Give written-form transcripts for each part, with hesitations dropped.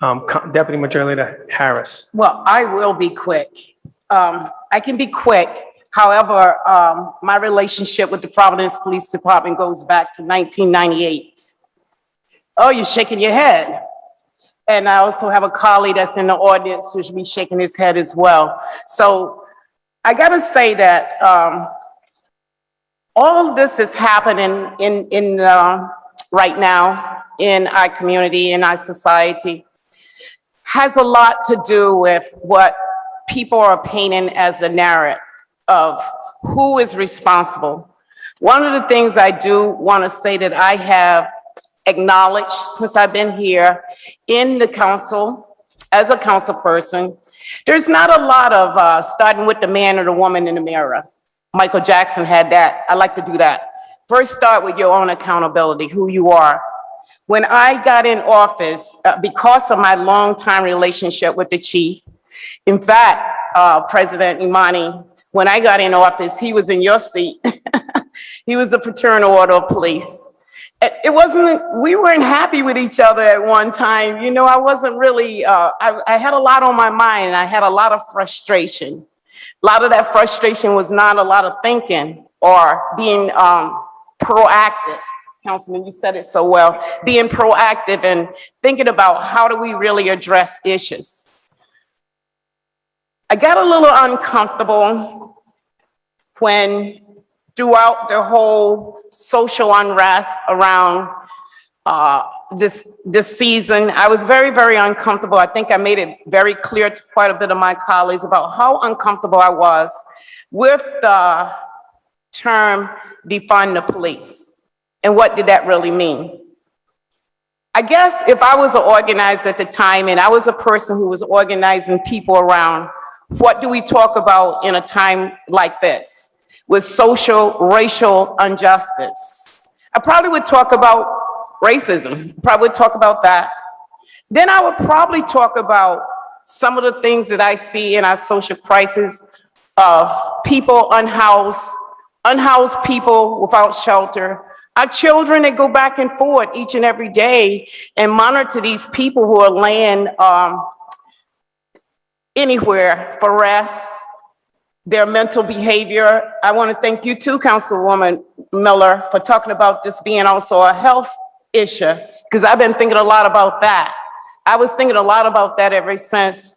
Deputy Majority Leader Harris. Well, I will be quick. I can be quick. However, my relationship with the Providence Police Department goes back to 1998. Oh, you're shaking your head. And I also have a colleague that's in the audience who should be shaking his head as well. So I gotta say that all of this is happening in right now in our community, in our society, has a lot to do with what people are painting as a narrative of who is responsible. One of the things I do want to say that I have acknowledged since I've been here in the council, as a council person, there's not a lot of starting with the man or the woman in the mirror. Michael Jackson had that. I like to do that. First, start with your own accountability, who you are. When I got in office, because of my long-time relationship with the chief, in fact, President Imani, when I got in office, he was in your seat. He was a fraternal order of police. It wasn't, we weren't happy with each other at one time. You know, I wasn't really, I had a lot on my mind and I had a lot of frustration. A lot of that frustration was not a lot of thinking or being proactive. Councilman, you said it so well. Being proactive and thinking about how do we really address issues. I got a little uncomfortable when throughout the whole social unrest around this season, I was very, very uncomfortable. I think I made it very clear to quite a bit of my colleagues about how uncomfortable I was with the term defund the police. And what did that really mean? I guess if I was an organizer at the time and I was a person who was organizing people around, what do we talk about in a time like this? With social, racial injustice. I probably would talk about racism, probably talk about that. Then I would probably talk about some of the things that I see in our social crisis of people unhoused people without shelter, our children that go back and forth each and every day and monitor these people who are laying anywhere for rest, their mental behavior. I want to thank you too, Councilwoman Miller, for talking about this being also a health issue, because I've been thinking a lot about that. I was thinking a lot about that ever since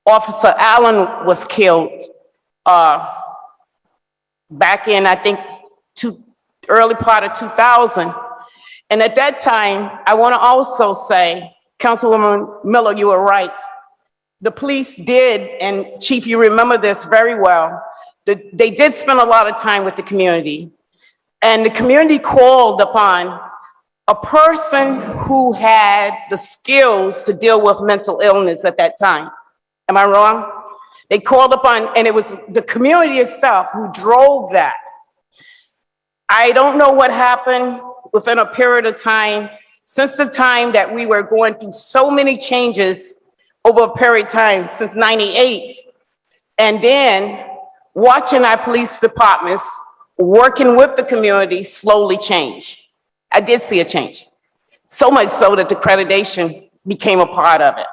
Officer Allen was killed back in, I think, early part of 2000. And at that time, I want to also say, Councilwoman Miller, you were right. The police did, and Chief, you remember this very well, they did spend a lot of time with the community. And the community called upon a person who had the skills to deal with mental illness at that time. Am I wrong? They called upon, and it was the community itself who drove that. I don't know what happened within a period of time, since the time that we were going through so many changes over a period of time since '98, and then watching our police departments working with the community slowly change. I did see a change, so much so that the accreditation became a part of it.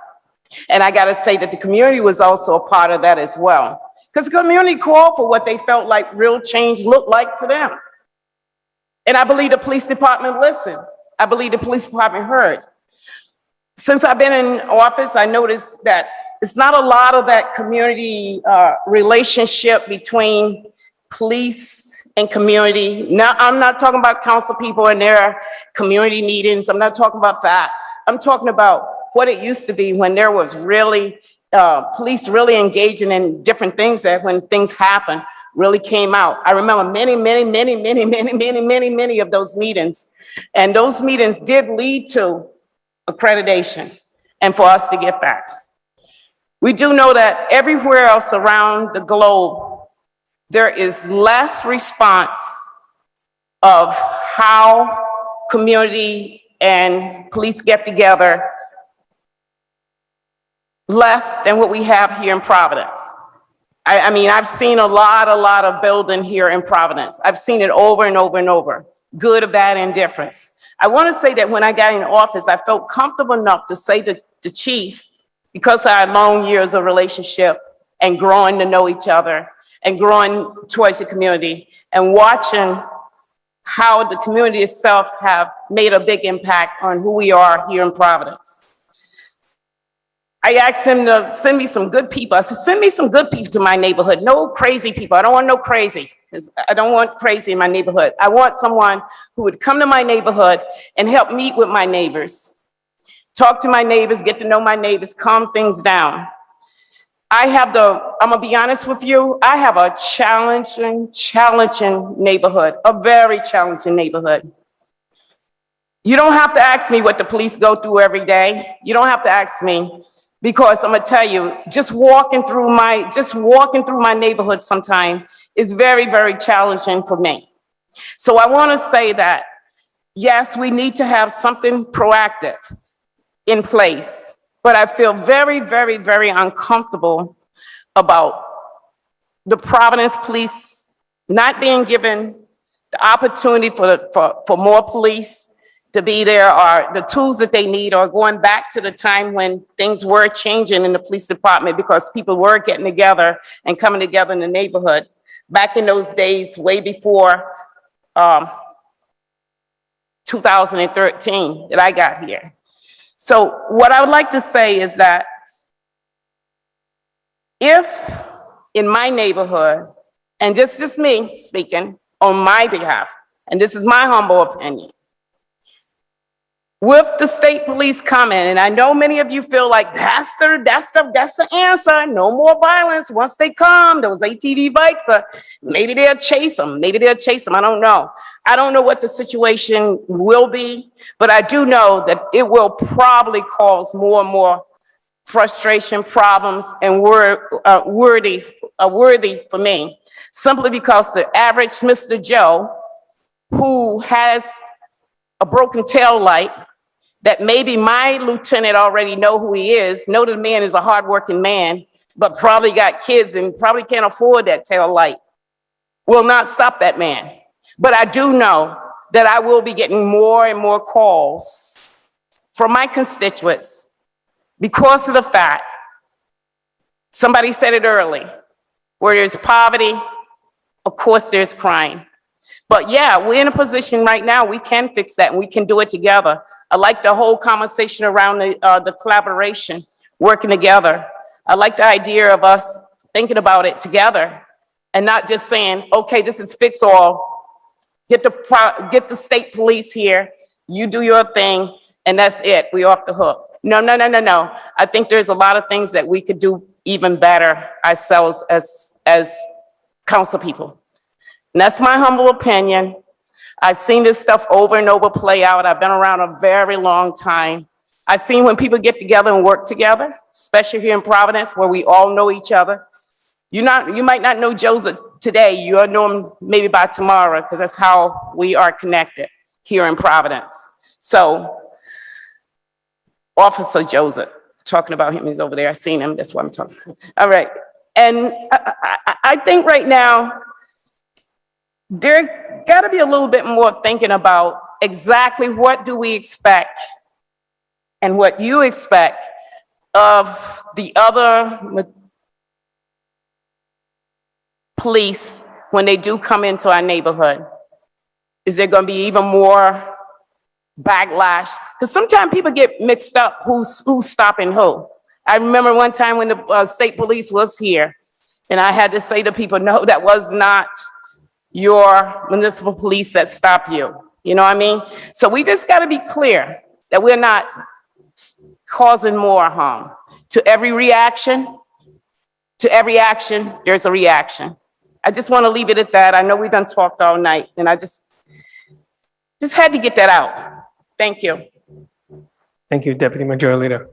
And I gotta say that the community was also a part of that as well, because the community called for what they felt like real change looked like to them. And I believe the police department listened. I believe the police department heard. Since I've been in office, I noticed that it's not a lot of that community relationship between police and community. Now, I'm not talking about council people and their community meetings. I'm not talking about that. I'm talking about what it used to be when there was really, police really engaging in different things that when things happen, really came out. I remember many of those meetings. And those meetings did lead to accreditation and for us to get back. We do know that everywhere else around the globe, there is less response of how community and police get together, less than what we have here in Providence. I mean, I've seen a lot of building here in Providence. I've seen it over and over and over, good or bad indifference. I want to say that when I got in office, I felt comfortable enough to say the chief because of our long years of relationship and growing to know each other and growing towards the community and watching how the community itself have made a big impact on who we are here in Providence. I asked him to send me some good people. I said, send me some good people to my neighborhood. No crazy people. I don't want no crazy. I don't want crazy in my neighborhood. I want someone who would come to my neighborhood and help meet with my neighbors, talk to my neighbors, get to know my neighbors, calm things down. I'm gonna be honest with you, I have a challenging neighborhood, a very challenging neighborhood. You don't have to ask me what the police go through every day. You don't have to ask me, because I'm gonna tell you, just walking through my neighborhood sometime is very, very challenging for me. So I wanna say that, yes, we need to have something proactive in place. But I feel very, very, very uncomfortable about the Providence Police not being given the opportunity for more police to be there, or the tools that they need, or going back to the time when things were changing in the police department because people were getting together and coming together in the neighborhood. Back in those days, way before 2013 that I got here. So what I would like to say is that if in my neighborhood, and this is me speaking on my behalf, and this is my humble opinion, with the state police coming, and I know many of you feel like that's the answer, no more violence. Once they come, those ATV bikes, maybe they'll chase them, I don't know. I don't know what the situation will be, but I do know that it will probably cause more and more frustration, problems, and worthy for me, simply because the average Mr. Joe, who has a broken tail light, that maybe my lieutenant already know who he is, know the man is a hardworking man, but probably got kids and probably can't afford that tail light, will not stop that man. But I do know that I will be getting more and more calls from my constituents because of the fact, somebody said it early, where there's poverty, of course there's crime. But yeah, we're in a position right now, we can fix that and we can do it together. I like the whole conversation around the collaboration, working together. I like the idea of us thinking about it together and not just saying, okay, this is fix all. Get the state police here, you do your thing, and that's it, we off the hook. No. I think there's a lot of things that we could do even better ourselves as council people. And that's my humble opinion. I've seen this stuff over and over play out. I've been around a very long time. I've seen when people get together and work together, especially here in Providence, where we all know each other. You might not know Joseph today, you'll know him maybe by tomorrow, because that's how we are connected here in Providence. So, Officer Joseph, talking about him, he's over there, I've seen him, that's what I'm talking about. All right, and I think right now, there gotta be a little bit more thinking about exactly what do we expect and what you expect of the other police when they do come into our neighborhood. Is there gonna be even more backlash? Because sometimes people get mixed up who's stopping who. I remember one time when the state police was here, and I had to say to people, no, that was not your municipal police that stopped you. You know what I mean? So we just gotta be clear that we're not causing more harm. To every action, there's a reaction. I just want to leave it at that. I know we done talked all night, and I just had to get that out. Thank you. Thank you, Deputy Majority Leader.